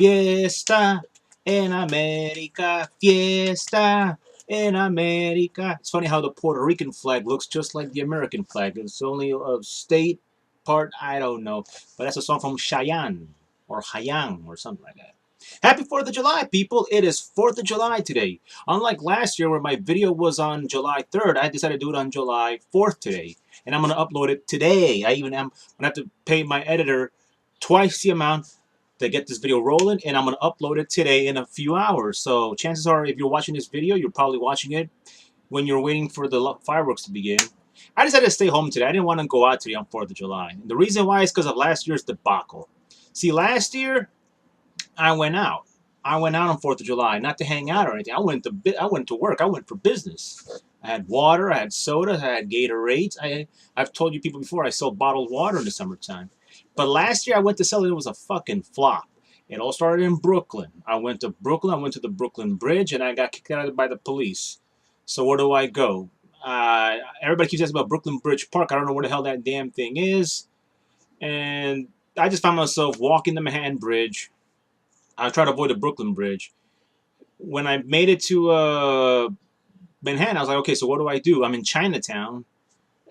Fiesta en America, fiesta in America. It's funny how the Puerto Rican flag looks just like the American flag. It's only a state part, I don't know. But that's a song from Cheyenne or Hayang or something like that. Happy 4th of July, people. It is 4th of July today. Unlike last year where my video was on July 3rd, I decided to do it on July 4th today. And I'm going to upload it today. I even am going to have to pay my editor twice the amount to get this video rolling, and I'm going to upload it today in a few hours. So chances are, if you're watching this video, you're probably watching it when you're waiting for the fireworks to begin. I decided to stay home today. I didn't want to go out today on 4th of July. And the reason why is because of last year's debacle. See, last year, I went out. I went out on 4th of July, not to hang out or anything. I went to work. I went for business. I had water, I had soda, I had Gatorades. I've told you people before, I sell bottled water in the summertime. But last year I went to sell it. It was a fucking flop. It all started in Brooklyn. I went to Brooklyn. I went to the Brooklyn Bridge, and I got kicked out by the police. So where do I go? Everybody keeps asking about Brooklyn Bridge Park. I don't know where the hell that damn thing is. And I just found myself walking the Manhattan Bridge. I tried to avoid the Brooklyn Bridge. When I made it to Manhattan, I was like, okay, so what do I do? I'm in Chinatown.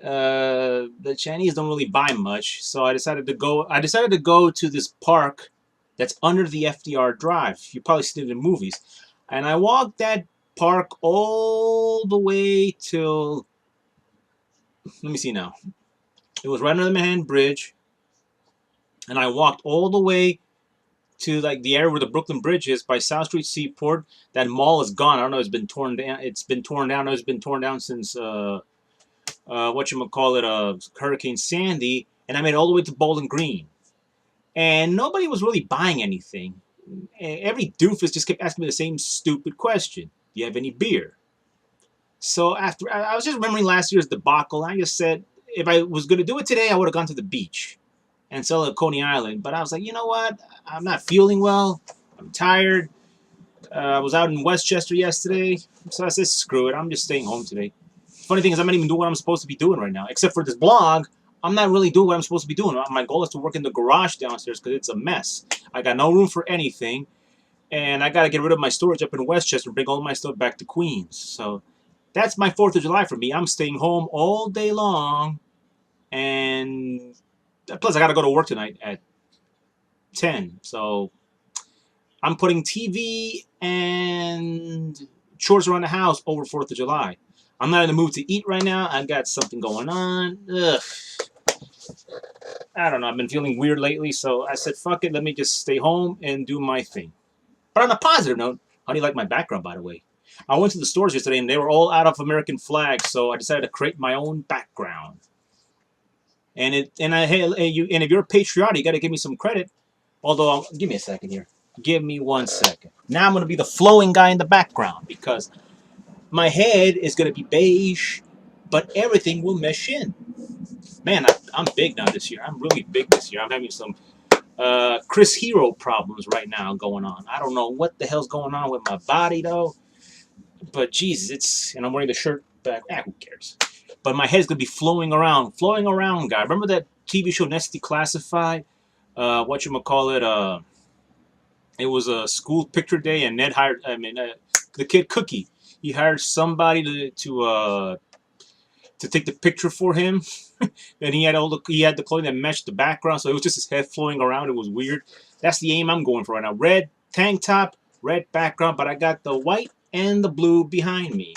The Chinese don't really buy much, so I decided to go to this park that's under the FDR Drive. You probably seen it in movies. And I walked that park all the way till, let me see now. It was right under the Manhattan Bridge, and I walked all the way to like the area where the Brooklyn Bridge is by South Street Seaport. That mall is gone. I don't know. It's been torn down. It's been torn down. It's been torn down since Hurricane Sandy, and I made it all the way to Bowling Green, and nobody was really buying anything. Every doofus just kept asking me the same stupid question: "Do you have any beer?" So after I was just remembering last year's debacle, I just said if I was going to do it today, I would have gone to the beach and sell at Coney Island. But I was like, you know what? I'm not feeling well. I'm tired. I was out in Westchester yesterday, so I said, screw it. I'm just staying home today. Funny thing is, I'm not even doing what I'm supposed to be doing right now. Except for this blog, I'm not really doing what I'm supposed to be doing. My goal is to work in the garage downstairs because it's a mess. I got no room for anything, and I got to get rid of my storage up in Westchester and bring all my stuff back to Queens. So that's my 4th of July for me. I'm staying home all day long, and plus I got to go to work tonight at 10. So I'm putting TV and chores around the house over 4th of July. I'm not in the mood to eat right now. I got something going on. Ugh. I don't know. I've been feeling weird lately, so I said, fuck it. Let me just stay home and do my thing. But on a positive note, how do you like my background, by the way? I went to the stores yesterday, and they were all out of American flags, so I decided to create my own background. And if you're patriotic, you got to give me some credit. Although, give me a second here. Give me 1 second. Now I'm going to be the flowing guy in the background because my head is going to be beige, but everything will mesh in. Man, I'm big now this year. I'm really big this year. I'm having some Chris Hero problems right now going on. I don't know what the hell's going on with my body, though. But, Jesus, and I'm wearing the shirt back. Who cares? But my head's going to be flowing around, guy. Remember that TV show, Nesty Classified? It was a school picture day, and Ned hired, the kid Cookie. He hired somebody to take the picture for him, and he had the clothing that matched the background, so it was just his head flowing around. It was weird. That's the aim I'm going for right now. Red tank top, red background, but I got the white and the blue behind me.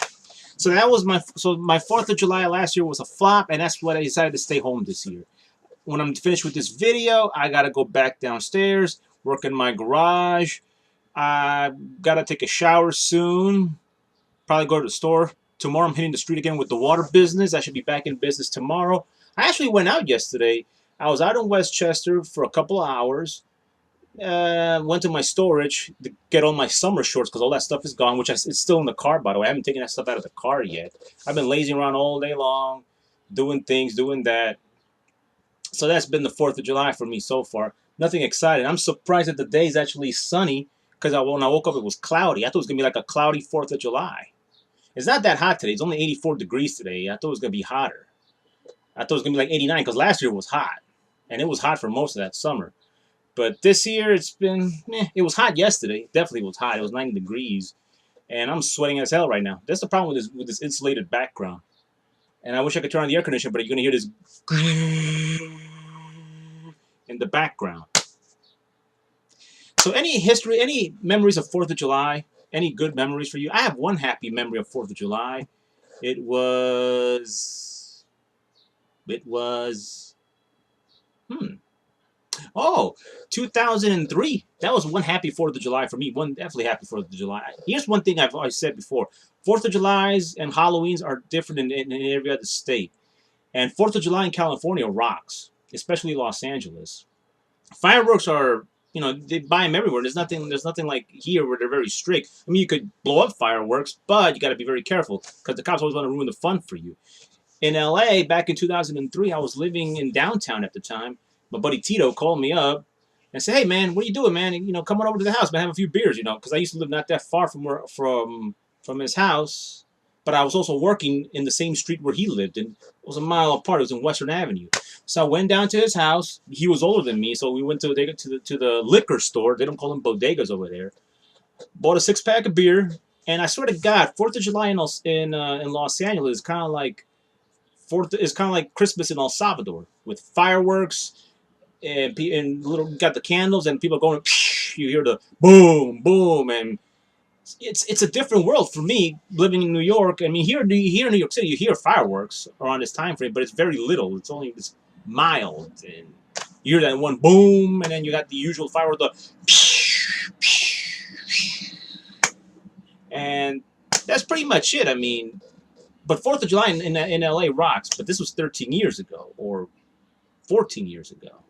So that was my 4th of July last year was a flop, and that's what I decided to stay home this year. When I'm finished with this video, I gotta go back downstairs, work in my garage. I gotta take a shower soon. Probably go to the store. Tomorrow I'm hitting the street again with the water business. I should be back in business tomorrow. I actually went out yesterday. I was out in Westchester for a couple of hours. Went to my storage to get all my summer shorts because all that stuff is gone, it's still in the car, by the way. I haven't taken that stuff out of the car yet. I've been lazing around all day long, doing things, doing that. So that's been the 4th of July for me so far. Nothing exciting. I'm surprised that the day is actually sunny because when I woke up, it was cloudy. I thought it was going to be like a cloudy 4th of July. It's not that hot today. It's only 84 degrees today. I thought it was going to be hotter. I thought it was going to be like 89 because last year was hot. And it was hot for most of that summer. But this year it's been, it was hot yesterday. Definitely was hot. It was 90 degrees, and I'm sweating as hell right now. That's the problem with this insulated background. And I wish I could turn on the air conditioner, but you're gonna hear this in the background. So, any history, any memories of 4th of July? Any good memories for you? I have one happy memory of 4th of July. It was. It was. Hmm. Oh, 2003. That was one happy 4th of July for me. One definitely happy 4th of July. Here's one thing I've always said before: 4th of July's and Halloween's are different in every other state. And 4th of July in California rocks, especially Los Angeles. Fireworks are, they buy them everywhere. There's nothing like here where they're very strict. I mean, you could blow up fireworks, but you got to be very careful because the cops always want to ruin the fun for you. In LA, back in 2003, I was living in downtown at the time. My buddy Tito called me up and said, "Hey man, what are you doing, man? Come on over to the house, man. Have a few beers, because I used to live not that far from his house, but I was also working in the same street where he lived, and it was a mile apart. It was in Western Avenue. So I went down to his house. He was older than me, so we went to the liquor store. They don't call them bodegas over there. Bought a 6-pack of beer, and I swear to God, 4th of July in Los Angeles is kind of like Christmas in El Salvador with fireworks and little got the candles and people going. You hear the boom, boom, and it's a different world for me living in New York. I mean, here in New York City, you hear fireworks around this time frame, but it's very little. It's only this mild, and you hear that one boom, and then you got the usual firework, and that's pretty much it. I mean, but 4th of July in LA rocks. But this was 13 years ago or 14 years ago.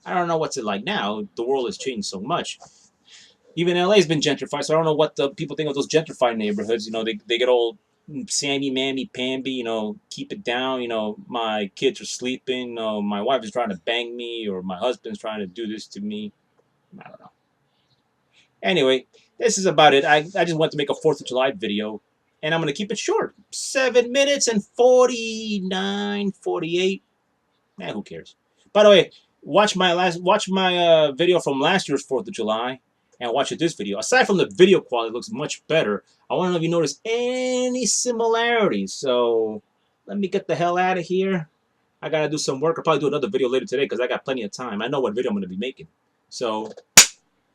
I don't know what's it like now. The world has changed so much. Even LA has been gentrified, so I don't know what the people think of those gentrified neighborhoods. They get all Sammy, Mammy, Pamby, keep it down. My kids are sleeping. My wife is trying to bang me, or my husband's trying to do this to me. I don't know. Anyway, this is about it. I just want to make a 4th of July video, and I'm going to keep it short. 7 minutes and 49, 48. Man, who cares? By the way, watch my video from last year's 4th of July, and watch this video. Aside from the video quality, it looks much better. I want to know if you notice any similarities. So let me get the hell out of here. I gotta do some work. I'll probably do another video later today because I got plenty of time. I know what video I'm gonna be making. So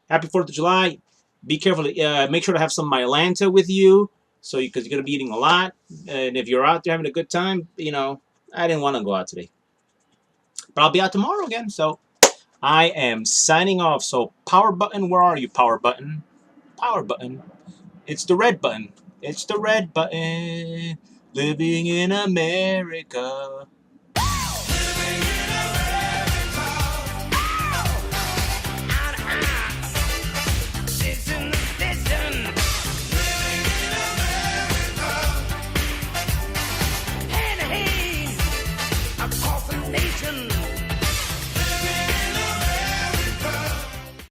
happy 4th of July. Be careful. Make sure to have some Mylanta with you, because you're gonna be eating a lot. And if you're out there having a good time, I didn't want to go out today, but I'll be out tomorrow again. So I am signing off. So power button, where are you, power button? Power button. It's the red button. It's the red button. Living in America.